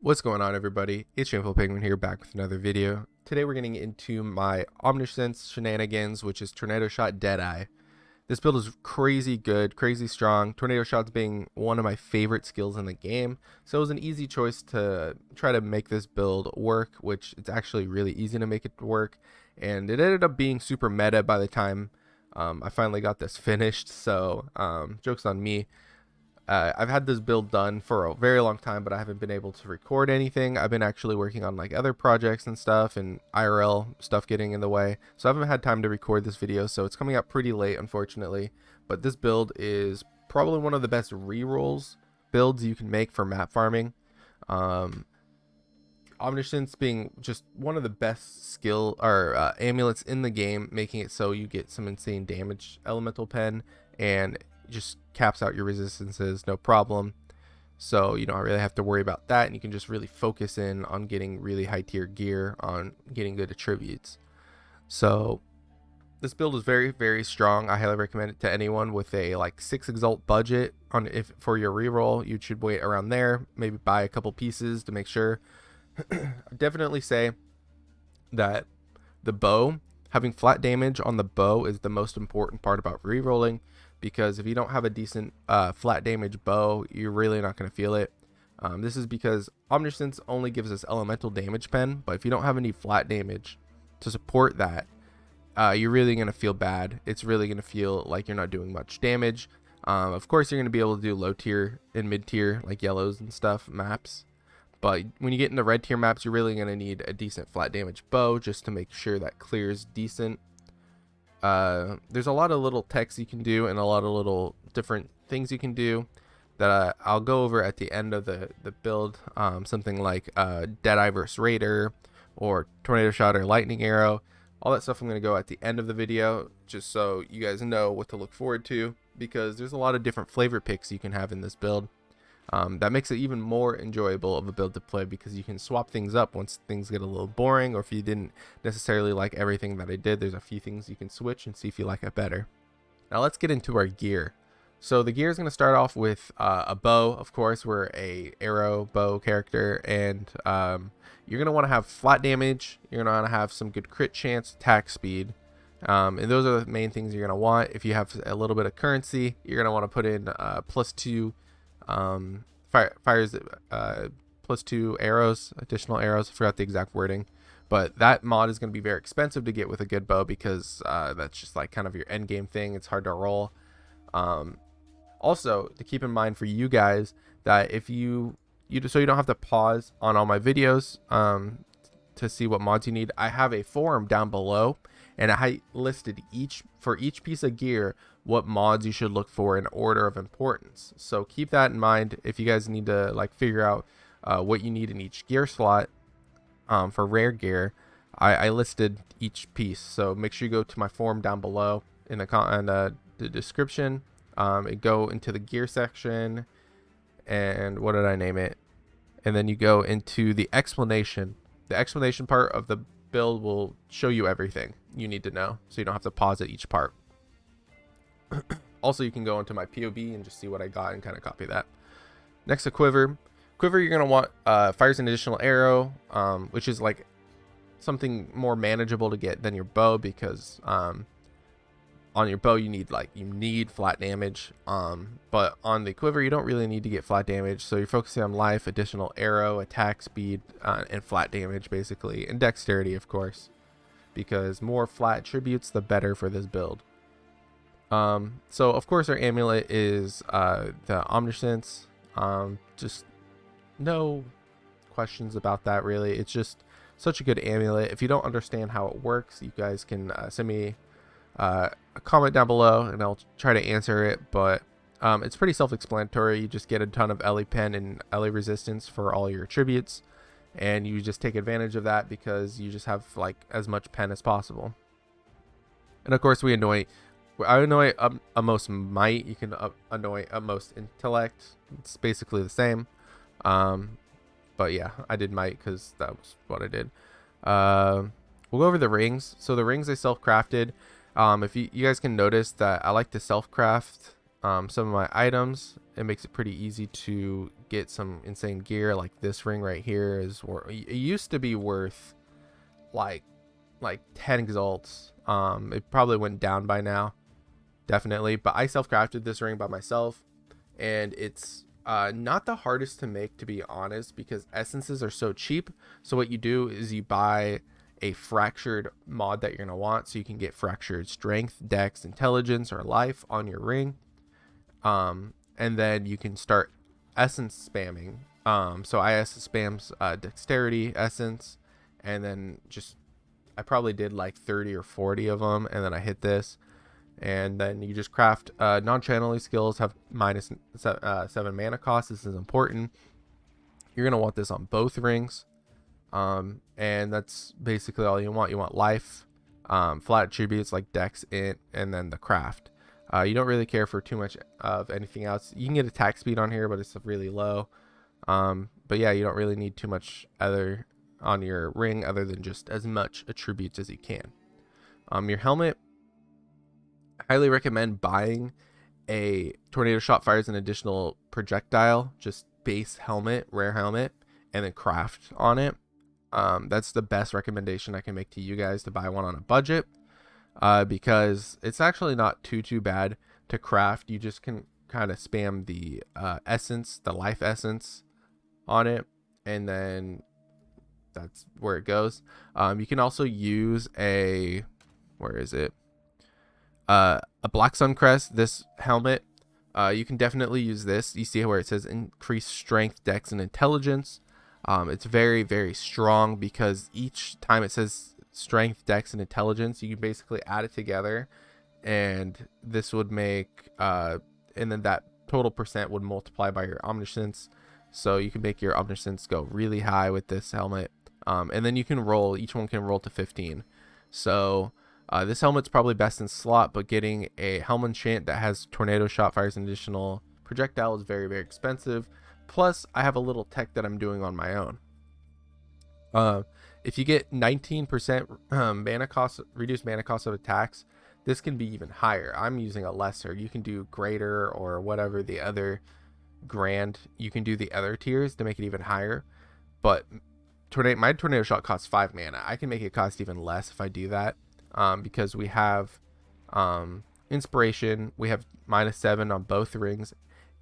What's going on, everybody? It's ShamefulPenguin here, back with another video. Today we're getting into my Omniscience shenanigans, which is Tornado Shot Deadeye. This build is crazy good, crazy strong. Tornado Shots being one of my favorite skills in the game, so it was an easy choice to try to make this build work, which it's actually really easy to make it work, and it ended up being super meta by the time I finally got this finished, so joke's on me. I've had this build done for a very long time, but I haven't been able to record anything. I've been actually working on like other projects and stuff, and IRL stuff getting in the way. So I haven't had time to record this video, so it's coming out pretty late, unfortunately. But this build is probably one of the best rerolls builds you can make for map farming. Omniscience being just one of the best skill or amulets in the game, making it so you get some insane damage elemental pen and just caps out your resistances no problem, so you don't really have to worry about that, and you can just really focus in on getting really high tier gear, on getting good attributes. So this build is very strong. I highly recommend it to anyone with a like 6 exalt budget. On if for your reroll, you should wait around there, maybe buy a couple pieces to make sure. Definitely say that the bow, having flat damage on the bow is the most important part about rerolling, because if you don't have a decent flat damage bow, you're really not going to feel it. This is because Omniscience only gives us elemental damage pen, but if you don't have any flat damage to support that, you're really going to feel bad. It's really going to feel like you're not doing much damage. Of course, you're going to be able to do low tier and mid tier, like yellows and stuff, maps. But when you get into red tier maps, you're really going to need a decent flat damage bow just to make sure that clears decent. There's a lot of little techs you can do and a lot of little different things you can do that I'll go over at the end of the build. Something like Deadeye versus Raider, or Tornado Shot or Lightning Arrow. All that stuff I'm going to go at the end of the video, just so you guys know what to look forward to, because there's a lot of different flavor picks you can have in this build. That makes it even more enjoyable of a build to play, because you can swap things up once things get a little boring, or if you didn't necessarily like everything that I did, there's a few things you can switch and see if you like it better. Now let's get into our gear. So the gear is going to start off with a bow. Of course, we're a arrow bow character, and you're going to want to have flat damage. You're going to want to have some good crit chance, attack speed. And those are the main things you're going to want. If you have a little bit of currency, you're going to want to put in +2 fires +2 arrows, additional arrows. I forgot the exact wording, but that mod is going to be very expensive to get with a good bow, because that's just like kind of your end game thing. It's hard to roll. Also to keep in mind for you guys, that if you so you don't have to pause on all my videos to see what mods you need, I have a forum down below, and I listed for each piece of gear what mods you should look for in order of importance. So keep that in mind if you guys need to like figure out what you need in each gear slot. For rare gear, I listed each piece, so make sure you go to my forum down below in the description, and go into the gear section, and what did I name it, and then you go into the explanation. The explanation part of the build will show you everything you need to know, so you don't have to pause at each part. Also, you can go into my PoB and just see what I got and kind of copy that. Next to quiver, you're going to want fires an additional arrow, which is like something more manageable to get than your bow, because on your bow you need flat damage, but on the quiver you don't really need to get flat damage, so you're focusing on life, additional arrow, attack speed, and flat damage basically, and dexterity of course, because more flat attributes the better for this build. So of course our amulet is the Omniscience. Just no questions about that really. It's just such a good amulet. If you don't understand how it works, you guys can send me a comment down below and I'll try to answer it, but it's pretty self-explanatory. You just get a ton of LE pen and LE resistance for all your attributes, and you just take advantage of that because you just have like as much pen as possible. And of course I annoy utmost might. You can annoy utmost intellect. It's basically the same. But yeah, I did might because that was what I did. We'll go over the rings. So the rings I self-crafted. If you guys can notice that I like to self-craft some of my items. It makes it pretty easy to get some insane gear. Like this ring right here is worth, it used to be worth like 10 exalts. It probably went down by now, definitely, but I self-crafted this ring by myself, and it's not the hardest to make, to be honest, because essences are so cheap. So what you do is you buy a fractured mod that you're going to want, so you can get fractured strength, dex, intelligence, or life on your ring, and then you can start essence spamming. So I spams dexterity essence, and then just I probably did like 30 or 40 of them, and then I hit this, and then you just craft non-channeling skills have minus 7 mana cost. This is important. You're gonna want this on both rings, and that's basically all you want. You want life, flat attributes like dex, int, and then the craft. You don't really care for too much of anything else. You can get attack speed on here, but it's really low. But yeah, you don't really need too much other on your ring other than just as much attributes as you can. Your helmet, I highly recommend buying a tornado shot fires an additional projectile, just base helmet, rare helmet, and then craft on it. That's the best recommendation I can make to you guys, to buy one on a budget, because it's actually not too bad to craft. You just can kind of spam the essence, the life essence on it, and then that's where it goes. You can also use a, where is it? A Black Sun Crest, this helmet. You can definitely use this. You see where it says increase strength, dex, and intelligence. It's very strong, because each time it says strength, dex, and intelligence, you can basically add it together, and this would make and then that total percent would multiply by your omniscience, so you can make your omniscience go really high with this helmet. And then you can roll, each one can roll to 15. So this helmet's probably best in slot, but getting a helmet enchant that has tornado shot fires an additional projectile is very expensive. Plus I have a little tech that I'm doing on my own. If you get 19% mana cost, reduced mana cost of attacks, this can be even higher. I'm using a lesser. You can do greater or whatever the other grand. You can do the other tiers to make it even higher. But my tornado shot costs 5 mana. I can make it cost even less if I do that, because we have inspiration. We have -7 on both rings,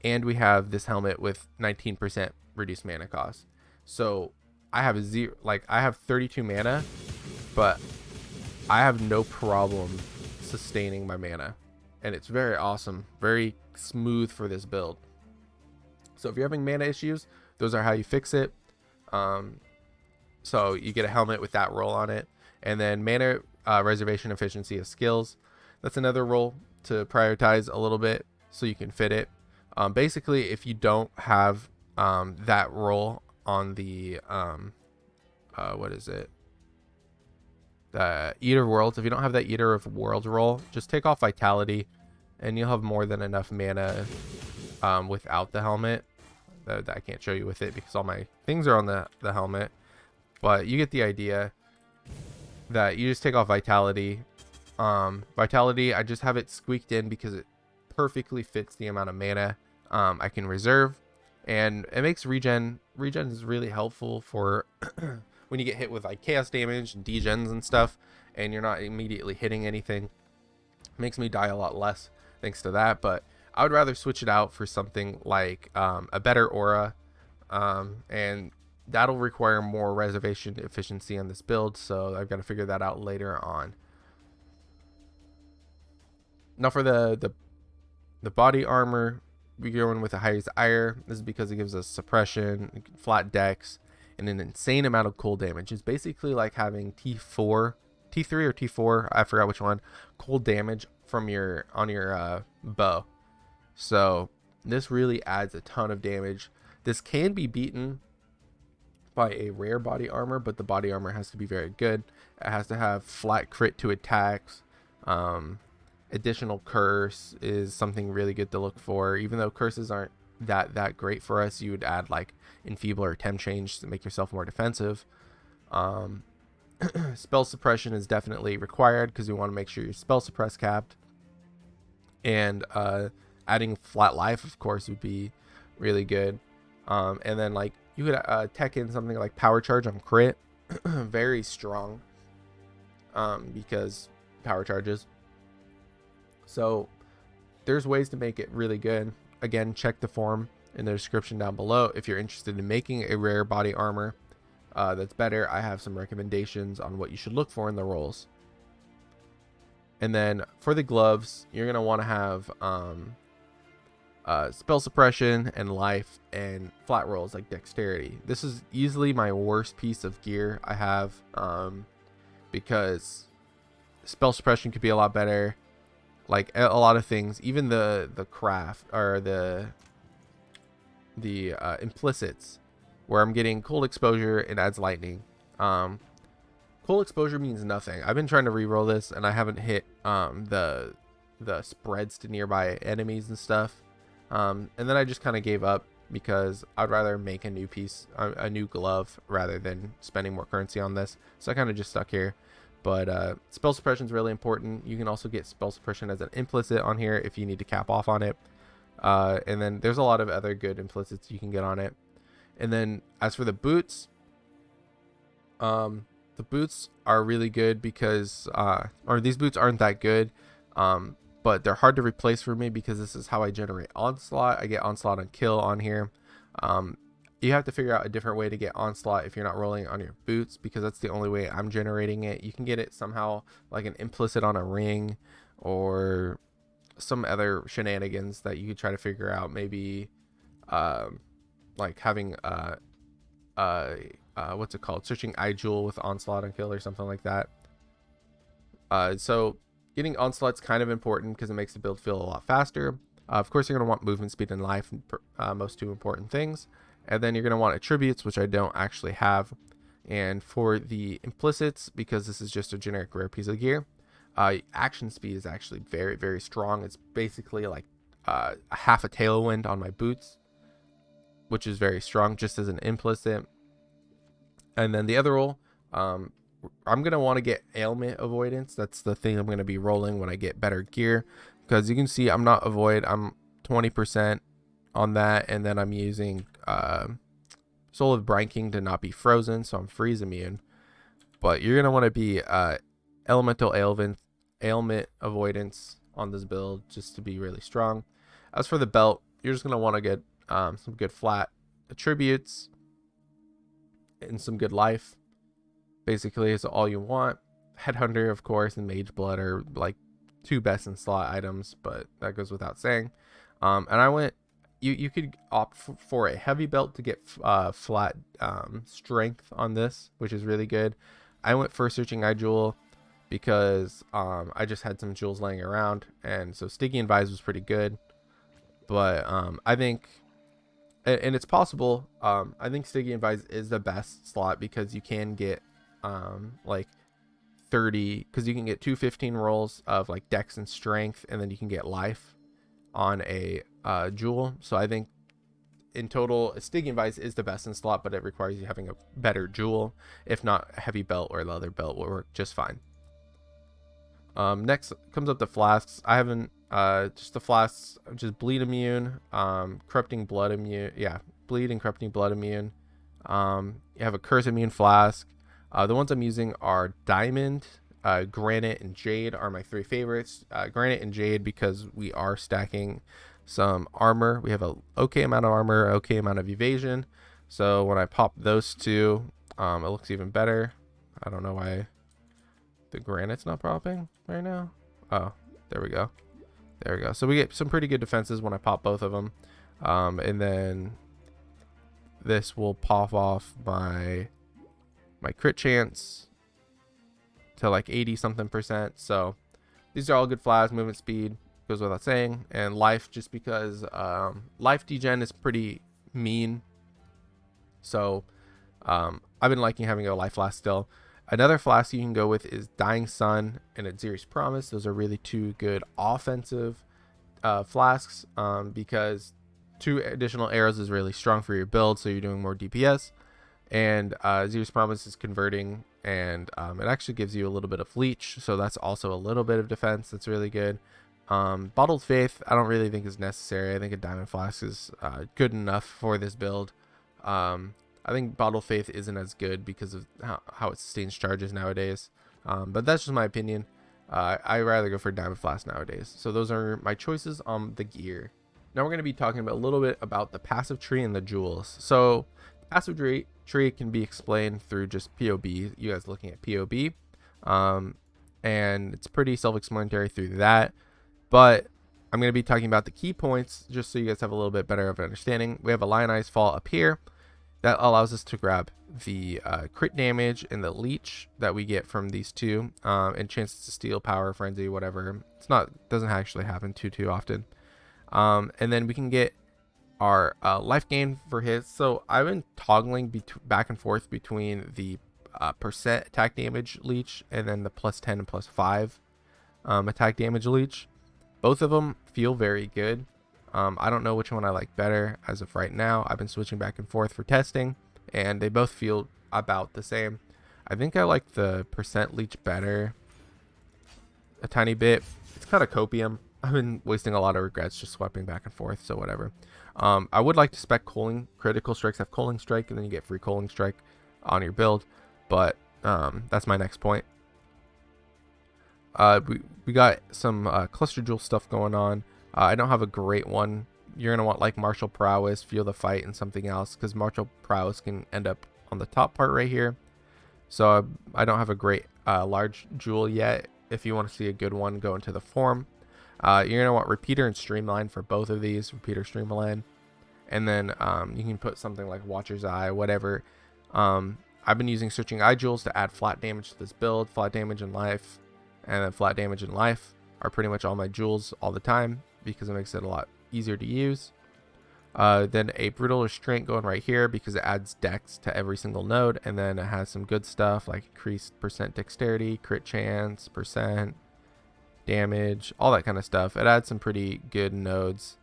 and we have this helmet with 19% reduced mana cost. So I have I have 32 mana, but I have no problem sustaining my mana, and it's very awesome, very smooth for this build. So if you're having mana issues, those are how you fix it. So you get a helmet with that roll on it, and then mana reservation efficiency of skills. That's another roll to prioritize a little bit so you can fit it. Basically, if you don't have that roll on the what is it, the Eater of Worlds, if you don't have that Eater of Worlds roll, just take off vitality and you'll have more than enough mana without the helmet. That I can't show you with it because all my things are on the helmet, but you get the idea that you just take off vitality. Vitality, I just have it squeaked in because it perfectly fits the amount of mana I can reserve, and it makes regen is really helpful for when you get hit with like chaos damage and degens and stuff, and you're not immediately hitting anything. It makes me die a lot less thanks to that, but I would rather switch it out for something like a better aura, and that'll require more reservation efficiency on this build, so I've got to figure that out later on. Now for the body armor, we're going with a highest ire. This is because it gives us suppression, flat dex, and an insane amount of cold damage. It's basically like having T3 or T4, I forgot which one, cold damage from your bow. So this really adds a ton of damage. This can be beaten by a rare body armor, but the body armor has to be very good. It has to have flat crit to attacks. Additional curse is something really good to look for. Even though curses aren't that great for us, you would add like enfeeble or temp change to make yourself more defensive. Spell suppression is definitely required because we want to make sure your spell suppress capped. And adding flat life, of course, would be really good. And then like you could tech in something like power charge on crit. Very strong, because power charges. So there's ways to make it really good. Again, check the form in the description down below if you're interested in making a rare body armor that's better. I have some recommendations on what you should look for in the rolls. And then for the gloves, you're going to want to have spell suppression and life and flat rolls like dexterity. This is easily my worst piece of gear I have, because spell suppression could be a lot better. Like a lot of things, even the craft or the implicits, where I'm getting cold exposure, it adds lightning. Cold exposure means nothing. I've been trying to reroll this and I haven't hit the spreads to nearby enemies and stuff. And then I just kind of gave up because I'd rather make a new piece, a new glove, rather than spending more currency on this. So I kind of just stuck here. But spell suppression is really important. You can also get spell suppression as an implicit on here if you need to cap off on it. And then there's a lot of other good implicits you can get on it. And then as for the boots, the boots are really good because, or these boots aren't that good, but they're hard to replace for me because this is how I generate onslaught. I get onslaught on kill on here. You have to figure out a different way to get onslaught if you're not rolling on your boots, because that's the only way I'm generating it. You can get it somehow like an implicit on a ring or some other shenanigans that you could try to figure out. Maybe like having what's it called, searching eye jewel with onslaught on kill or something like that. So getting onslaught's kind of important because it makes the build feel a lot faster. Of course, you're going to want movement speed and life, most two important things. And then you're going to want attributes, which I don't actually have. And for the implicits, because this is just a generic rare piece of gear, action speed is actually very, very strong. It's basically like a half a tailwind on my boots, which is very strong just as an implicit. And then the other roll, I'm going to want to get ailment avoidance. That's the thing I'm going to be rolling when I get better gear, because you can see I'm not avoid, I'm 20% on that, and then I'm using Soul of Brine King to not be frozen, so I'm freeze immune. But you're gonna want to be elemental ailment avoidance on this build just to be really strong. As for the belt, you're just gonna want to get some good flat attributes and some good life. Basically, is all you want. Headhunter, of course, and Mage Blood are like two best in slot items, but that goes without saying. And I went. You could opt for a heavy belt to get flat strength on this, which is really good. I went for searching eye jewel because I just had some jewels laying around, and so Stygian Vise was pretty good. But I think, and it's possible, I think Stygian Vise is the best slot because you can get like 30, because you can get 215 rolls of like dex and strength, and then you can get life on a jewel. So I think in total Stygian Vise is the best in slot, but it requires you having a better jewel. If not, a heavy belt or a leather belt will work just fine. Next comes up the flasks. I haven't just the flasks, just bleed immune, corrupting blood immune, bleed and corrupting blood immune. You have a curse immune flask. The ones I'm using are diamond, granite, and jade are my three favorites. Granite and jade because we are stacking some armor. We have a okay amount of armor, okay amount of evasion, so when I pop those two, it looks even better. I don't know why the granite's not popping right now. Oh, there we go. So we get some pretty good defenses when I pop both of them, and then this will pop off my crit chance to like 80 something %. So these are all good flasks. Movement speed goes without saying, and life, just because life degen is pretty mean. So I've been liking having a life flask still. Another flask you can go with is Dying Sun and Aziri's Promise. Those are really two good offensive flasks, because 2 additional arrows is really strong for your build, so you're doing more DPS. And Aziri's Promise is converting, and it actually gives you a little bit of leech, so that's also a little bit of defense. That's really good. Bottled Faith, I don't really think is necessary. I think a Diamond Flask is good enough for this build. I think Bottled Faith isn't as good because of how it sustains charges nowadays. But that's just my opinion. I'd rather go for Diamond Flask nowadays. So those are my choices on the gear. Now we're going to be talking about a little bit about the passive tree and the jewels. So passive tree can be explained through just PoB. You guys looking at PoB. And it's pretty self-explanatory through that. But I'm going to be talking about the key points just so you guys have a little bit better of an understanding. We have a Lionized Fall up here. That allows us to grab the crit damage and the leech that we get from these two, and chances to steal, power, frenzy, whatever. Doesn't actually happen too often. And then we can get our life gain for hits. So I've been toggling back and forth between the percent attack damage leech and then the +10 and +5 attack damage leech. Both of them feel very good. I don't know which one I like better as of right now. I've been switching back and forth for testing, and they both feel about the same. I think I like the percent leech better a tiny bit. It's kind of copium. I've been wasting a lot of regrets just swapping back and forth, so whatever. I would like to spec Coaling. Critical strikes have Coaling Strike, and then you get free Coaling Strike on your build, but that's my next point. We got some Cluster Jewel stuff going on. I don't have a great one. You're going to want like Martial Prowess, Feel the Fight, and something else, because Martial Prowess can end up on the top part right here. So I don't have a great large jewel yet. If you want to see a good one, go into the form. You're going to want Repeater and Streamline for both of these. Repeater, Streamline. And then you can put something like Watcher's Eye, whatever. I've been using Searching Eye Jewels to add flat damage to this build. Flat damage and life. And then flat damage and life are pretty much all my jewels all the time, because it makes it a lot easier to use. Then a Brutal Restraint going right here because it adds dex to every single node, and then it has some good stuff like increased percent dexterity, crit chance, percent damage, all that kind of stuff. It adds some pretty good nodes.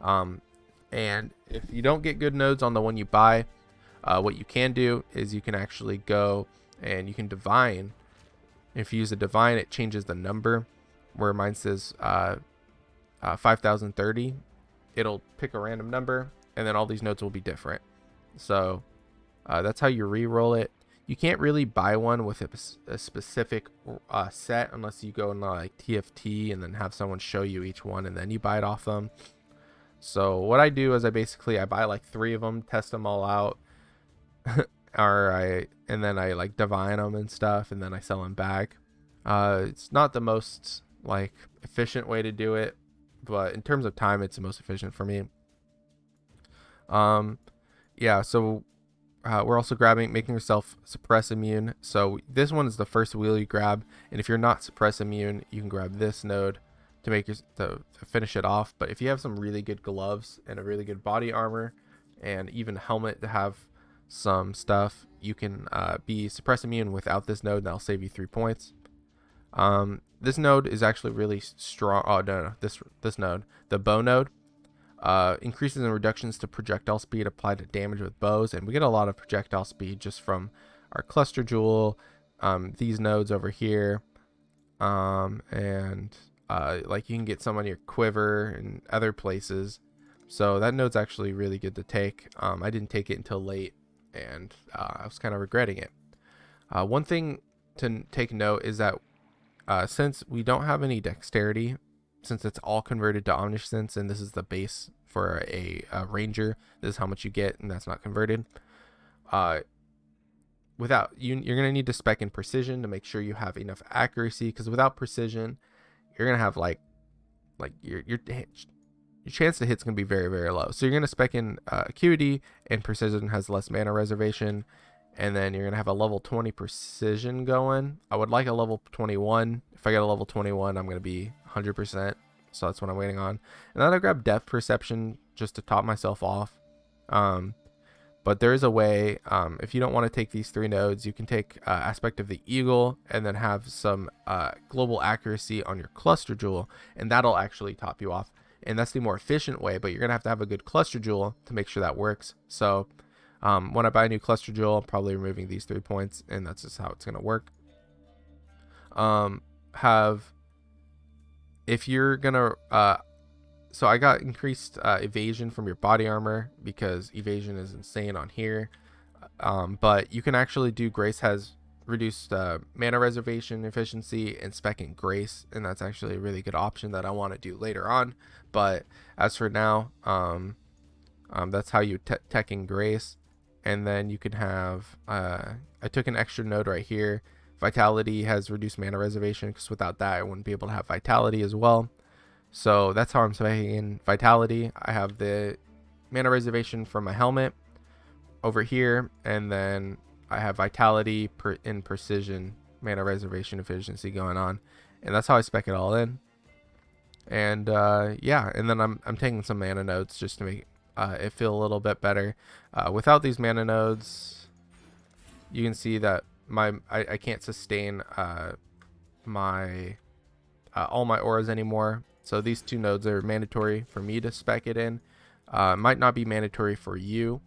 And if you don't get good nodes on the one you buy, what you can do is you can actually go and you can divine. If you use a divine, it changes the number. Where mine says 5030, it'll pick a random number, and then all these nodes will be different. So that's how you re-roll it. You can't really buy one with a specific set unless you go in like TFT and then have someone show you each one, and then you buy it off them. So what I do is I buy like 3 of them, test them all out, and then I like divine them and stuff, and then I sell them back. It's not the most like efficient way to do it, but in terms of time, it's the most efficient for me. Yeah, so we're also making yourself suppress immune. So this one is the first wheel you grab, and if you're not suppress immune, you can grab this node to finish it off. But if you have some really good gloves and a really good body armor and even helmet to have some stuff, you can be suppress immune without this node, and that'll save you 3 points. This node is actually really strong. Oh no, this node, the bow node, increases and reductions to projectile speed applied to damage with bows, and we get a lot of projectile speed just from our cluster jewel, these nodes over here, and like you can get some on your quiver and other places. So that node's actually really good to take. I didn't take it until late, and I was kind of regretting it. One thing to take note is that since we don't have any dexterity, since it's all converted to Omniscience, and this is the base for a ranger, this is how much you get, and that's not converted. You're gonna need to spec in precision to make sure you have enough accuracy, because without precision, you're gonna have like your chance to hit's gonna be very, very low. So you're gonna spec in acuity, and precision has less mana reservation. And then you're going to have a level 20 precision going. I would like a level 21. If I get a level 21, I'm going to be 100%. So that's what I'm waiting on. And then I grab depth perception just to top myself off. But there is a way, if you don't want to take these 3 nodes, you can take aspect of the eagle and then have some global accuracy on your cluster jewel. And that'll actually top you off. And that's the more efficient way, but you're going to have a good cluster jewel to make sure that works. So when I buy a new cluster jewel, I'm probably removing these 3 points, and that's just how it's going to work. Have if you're gonna so I got increased evasion from your body armor because evasion is insane on here. But you can actually do Grace has reduced mana reservation efficiency and spec in Grace, and that's actually a really good option that I want to do later on. But as for now, that's how you tech in Grace. And then you can have I took an extra node right here. Vitality has reduced mana reservation, because without that I wouldn't be able to have Vitality as well. So that's how I'm specing in Vitality. I have the mana reservation from my helmet over here, and then I have Vitality in Precision mana reservation efficiency going on, and that's how I spec it all in. And yeah, and then I'm taking some mana nodes just to make it feel a little bit better. Without these mana nodes, you can see that I can't sustain my all my auras anymore. So these two nodes are mandatory for me to spec it in. Might not be mandatory for you,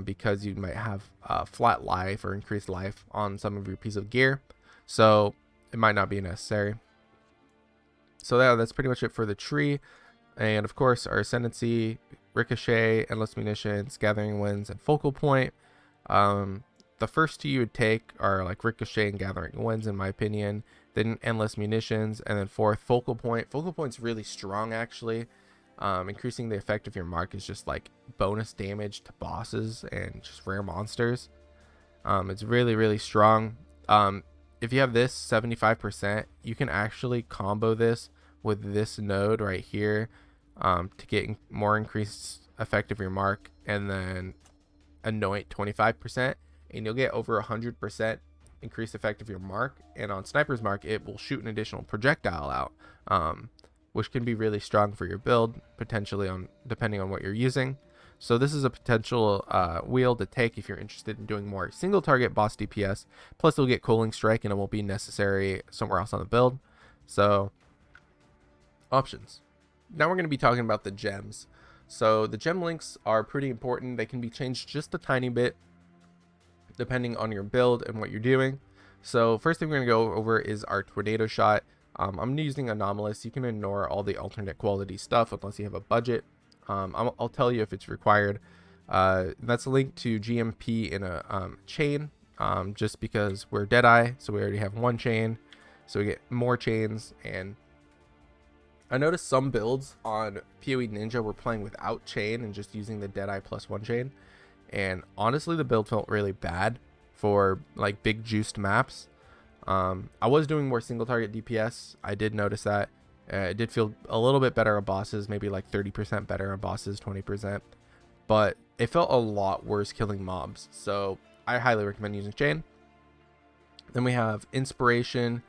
because you might have flat life or increased life on some of your piece of gear, so it might not be necessary. So yeah, that's pretty much it for the tree. And of course, our ascendancy, ricochet, endless munitions, gathering winds, and focal point. The first two you would take are like ricochet and gathering winds, in my opinion. Then endless munitions, and then fourth, focal point. Focal point's really strong, actually. Increasing the effect of your mark is just like bonus damage to bosses and just rare monsters. It's really, really strong. If you have this 75%, you can actually combo this with this node right here to get more increased effect of your mark, and then anoint 25%, and you'll get over 100% increased effect of your mark. And on Sniper's Mark, it will shoot an additional projectile out, which can be really strong for your build, potentially, depending on what you're using. So this is a potential wheel to take if you're interested in doing more single target boss DPS. Plus you'll get Cooling Strike, and it won't be necessary somewhere else on the build. So options. Now we're going to be talking about the gems. So the gem links are pretty important. They can be changed just a tiny bit depending on your build and what you're doing. So first thing we're going to go over is our tornado shot. I'm using anomalous. You can ignore all the alternate quality stuff unless you have a budget. I'll tell you if it's required. That's linked to GMP in a chain, just because we're Deadeye, so we already have one chain, so we get more chains. And I noticed some builds on PoE Ninja were playing without chain and just using the Deadeye plus one chain, and honestly the build felt really bad for like big juiced maps. I was doing more single target DPS. I did notice that. It did feel a little bit better on bosses, maybe like 30% better on bosses, 20%, but it felt a lot worse killing mobs. So I highly recommend using chain. Then we have inspiration,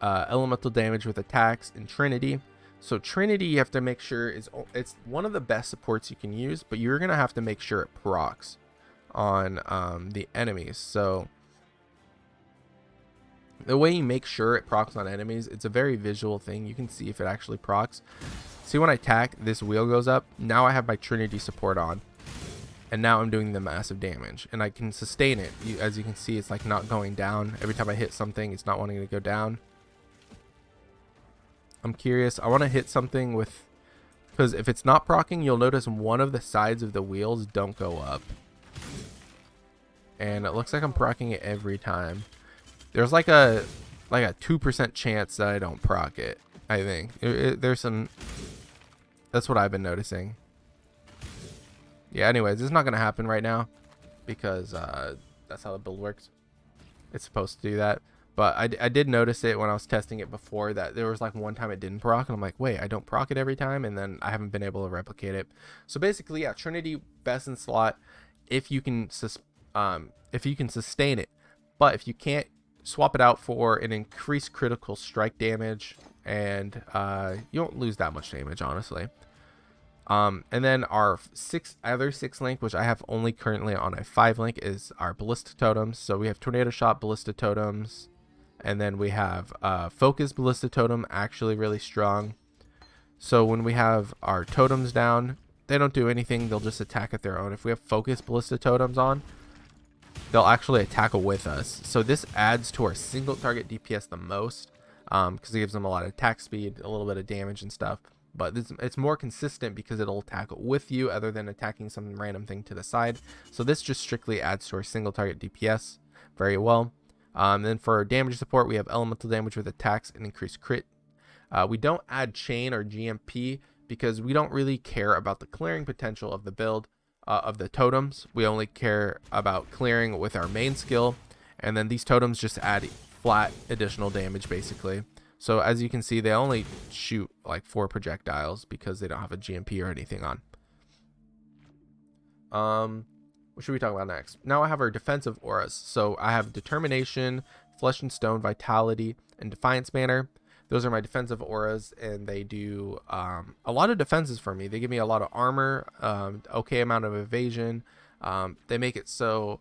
elemental damage with attacks, and Trinity. So Trinity, you have to make sure it's one of the best supports you can use, but you're gonna have to make sure it procs on the enemies. So the way you make sure it procs on enemies, it's a very visual thing. You can see if it actually procs. See, when I attack, this wheel goes up. Now I have my Trinity support on, and now I'm doing the massive damage, and I can sustain it. As you can see, it's like not going down. Every time I hit something, it's not wanting to go down. I'm curious. I want to hit something with, because if it's not procking, you'll notice one of the sides of the wheels don't go up, and it looks like I'm procking it every time. There's like a 2% chance that I don't proc it. I think there's some. That's what I've been noticing. Yeah. Anyways, it's not gonna happen right now because that's how the build works. It's supposed to do that, but I did notice it when I was testing it before, that there was like one time it didn't proc, and I'm like, wait, I don't proc it every time, and then I haven't been able to replicate it. So basically, yeah, Trinity best in slot if you can sustain it, but if you can't, swap it out for an increased critical strike damage, and you don't lose that much damage, honestly. And then our other 6 link, which I have only currently on a 5 link, is our Ballista Totems. So we have Tornado Shot, Ballista Totems, and then we have Focus Ballista Totem, actually really strong. So when we have our totems down, they don't do anything, they'll just attack at their own. If we have Focus Ballista Totems on, they'll actually attack with us. So this adds to our single target DPS the most. because it gives them a lot of attack speed, a little bit of damage and stuff. But it's more consistent because it'll attack with you other than attacking some random thing to the side. So this just strictly adds to our single target DPS very well. Then for damage support, we have elemental damage with attacks and increased crit. We don't add chain or GMP because we don't really care about the clearing potential of the build of the totems. We only care about clearing with our main skill, and then these totems just add flat additional damage basically. So as you can see, they only shoot like 4 projectiles because they don't have a GMP or anything on. What should we talk about next? Now I have our defensive auras. So I have Determination, Flesh and Stone, Vitality, and Defiance Banner. Those are my defensive auras, and they do a lot of defenses for me. They give me a lot of armor, okay amount of evasion. They make it so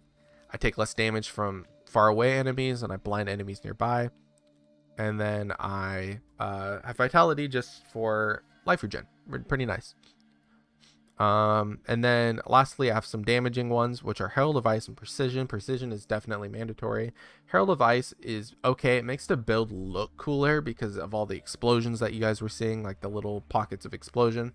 I take less damage from far away enemies and I blind enemies nearby. And then I have Vitality just for life regen. Pretty nice. And then lastly, I have some damaging ones, which are Herald of Ice and Precision. Precision is definitely mandatory. Herald of Ice is okay. It makes the build look cooler because of all the explosions that you guys were seeing, like the little pockets of explosion.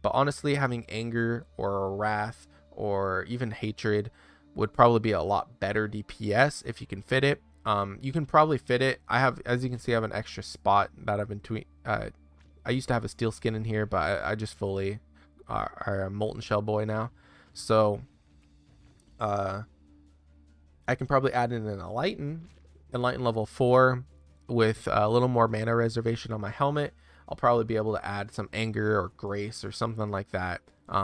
But honestly, having Anger or Wrath or even Hatred would probably be a lot better DPS if you can fit it. You can probably fit it. I have, as you can see, I have an extra spot that I've been I used to have a steel skin in here, but I just fully are a molten shell boy now. So I can probably add in an enlighten level 4 with a little more mana reservation on my helmet. I'll probably be able to add some anger or grace or something like that.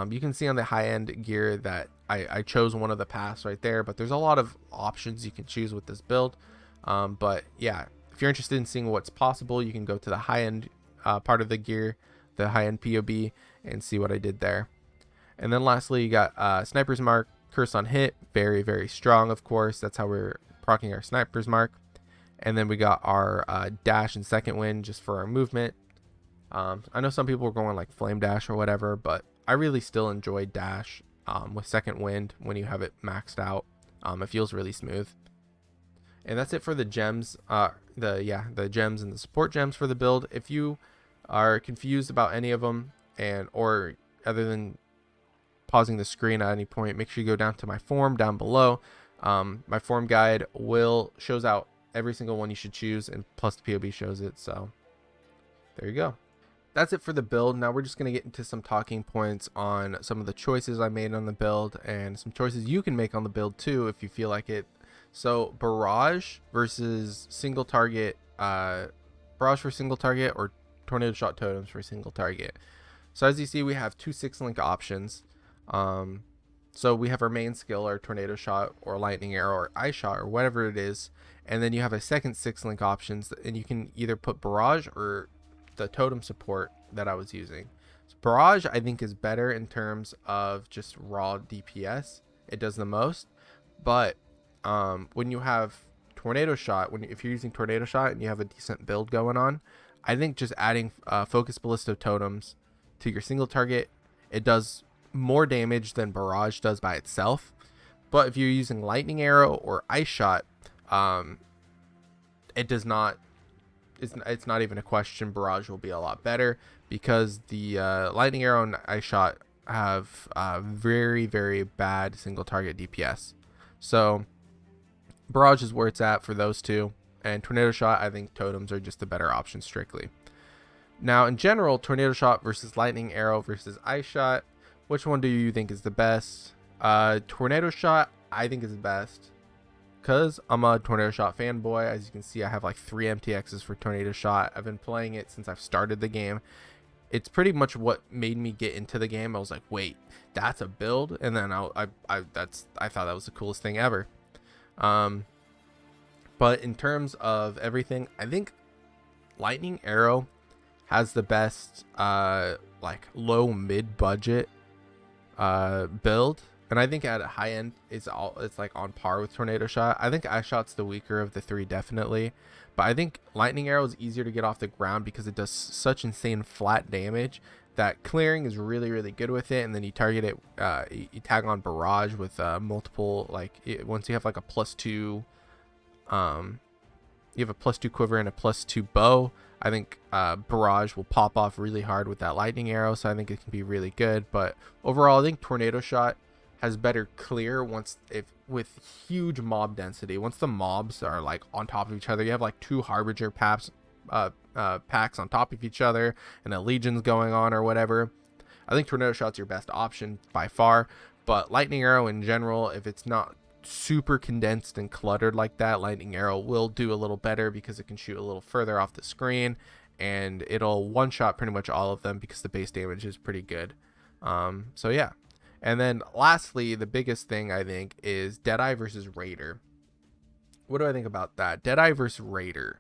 You can see on the high end gear that I chose one of the paths right there, but there's a lot of options you can choose with this build. But yeah, if you're interested in seeing what's possible, you can go to the high end part of the gear, the high end PoB, and see what I did there. And then lastly, you got Sniper's Mark, Curse on Hit, very, very strong, of course. That's how we're proccing our Sniper's Mark. And then we got our Dash and Second Wind just for our movement. I know some people are going like Flame Dash or whatever, but I really still enjoy Dash with Second Wind when you have it maxed out. It feels really smooth. And that's it for the gems, the gems and the support gems for the build. If you are confused about any of them, or other than pausing the screen at any point, make sure you go down to my forum down below. My forum guide shows out every single one you should choose, and plus the PoB shows it. So there you go. That's it for the build. Now we're just going to get into some talking points on some of the choices I made on the build and some choices you can make on the build too if you feel like it. So barrage versus single target, barrage for single target or tornado shot totems for single target. So as you see, we have 2 6-link options. So we have our main skill, or tornado shot or lightning arrow or ice shot or whatever it is, and then you have a second 6-link options, and you can either put barrage or the totem support that I was using. So barrage I think is better in terms of just raw DPS. It does the most, but when you have tornado shot, if you're using tornado shot and you have a decent build going on, I think just adding focus ballista totems to your single target, it does more damage than barrage does by itself. But if you're using lightning arrow or ice shot, it does not. It's not even a question. Barrage will be a lot better because the lightning arrow and ice shot have very, very bad single target DPS. So barrage is where it's at for those two, and tornado shot, I think totems are just the better option strictly. Now in general, tornado shot versus lightning arrow versus ice shot, which one do you think is the best? Tornado shot I think is the best because I'm a tornado shot fanboy. As you can see, I have like 3 MTXs for tornado shot. I've been playing it since I've started the game. It's pretty much what made me get into the game. I was like, wait, that's a build, and then I thought that was the coolest thing ever. But in terms of everything, I think lightning arrow has the best like low mid budget build, and I think at a high end it's like on par with tornado shot. I think ice shot's the weaker of the 3 definitely, but I think lightning arrow is easier to get off the ground because it does such insane flat damage that clearing is really, really good with it. And then you target it, you tag on barrage with multiple, like once you have like a +2 you have a +2 quiver and a +2 bow. I think barrage will pop off really hard with that lightning arrow, so I think it can be really good. But overall, I think tornado shot has better clear with huge mob density. Once the mobs are like on top of each other, you have like 2 harbinger packs on top of each other, and a legion's going on or whatever. I think tornado shot's your best option by far. But lightning arrow in general, if it's not super condensed and cluttered like that, lightning arrow will do a little better because it can shoot a little further off the screen, and it'll one shot pretty much all of them because the base damage is pretty good. So yeah. And then lastly, the biggest thing I think is Deadeye versus Raider. What do I think about that? Deadeye versus Raider.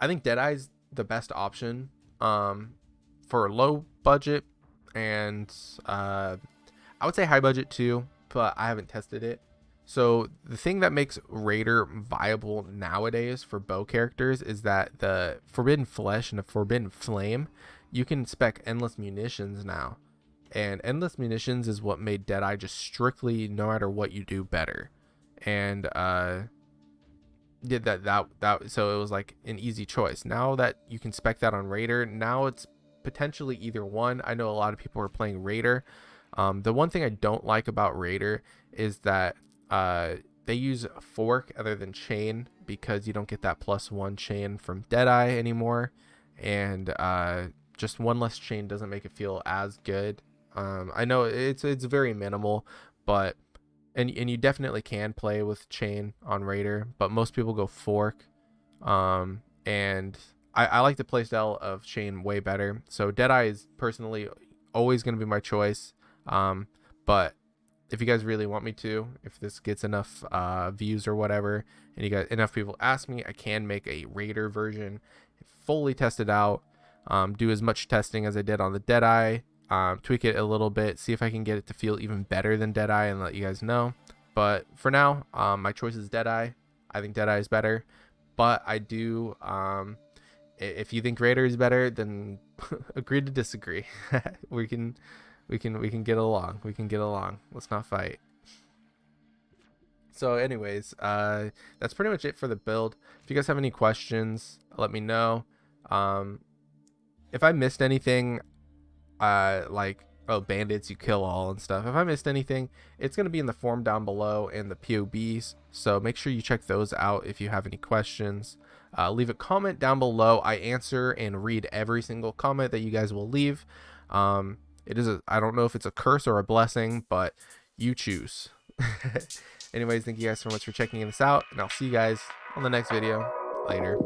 I think Deadeye's the best option for low budget, and I would say high budget too, but I haven't tested it. So the thing that makes Raider viable nowadays for bow characters is that the Forbidden Flesh and the Forbidden Flame, you can spec endless munitions now. And endless munitions is what made Deadeye just strictly, no matter what you do, better. And did that so it was like an easy choice. Now that you can spec that on Raider, now it's potentially either one. I know a lot of people are playing Raider. The one thing I don't like about Raider is that they use fork other than chain, because you don't get that +1 chain from Deadeye anymore, and just one less chain doesn't make it feel as good. I know it's very minimal, but and you definitely can play with chain on Raider, but most people go fork. And I like the playstyle of chain way better. So Deadeye is personally always going to be my choice. But if you guys really want me to, if this gets enough views or whatever, and you guys enough people ask me, I can make a Raider version, fully test it out, do as much testing as I did on the Deadeye, tweak it a little bit, see if I can get it to feel even better than Deadeye, and let you guys know. But for now, my choice is Deadeye. I think Deadeye is better, but I do if you think Raider is better, then agree to disagree. we can get along. We can get along. Let's not fight. So anyways, that's pretty much it for the build. If you guys have any questions, let me know. If I missed anything, like, oh, bandits you kill all and stuff, if I missed anything, it's going to be in the form down below and the PoBs, so make sure you check those out if you have any questions. Leave a comment down below. I answer and read every single comment that you guys will leave. It is I don't know if it's a curse or a blessing, but you choose. Anyways, thank you guys so much for checking this out, and I'll see you guys on the next video. Later.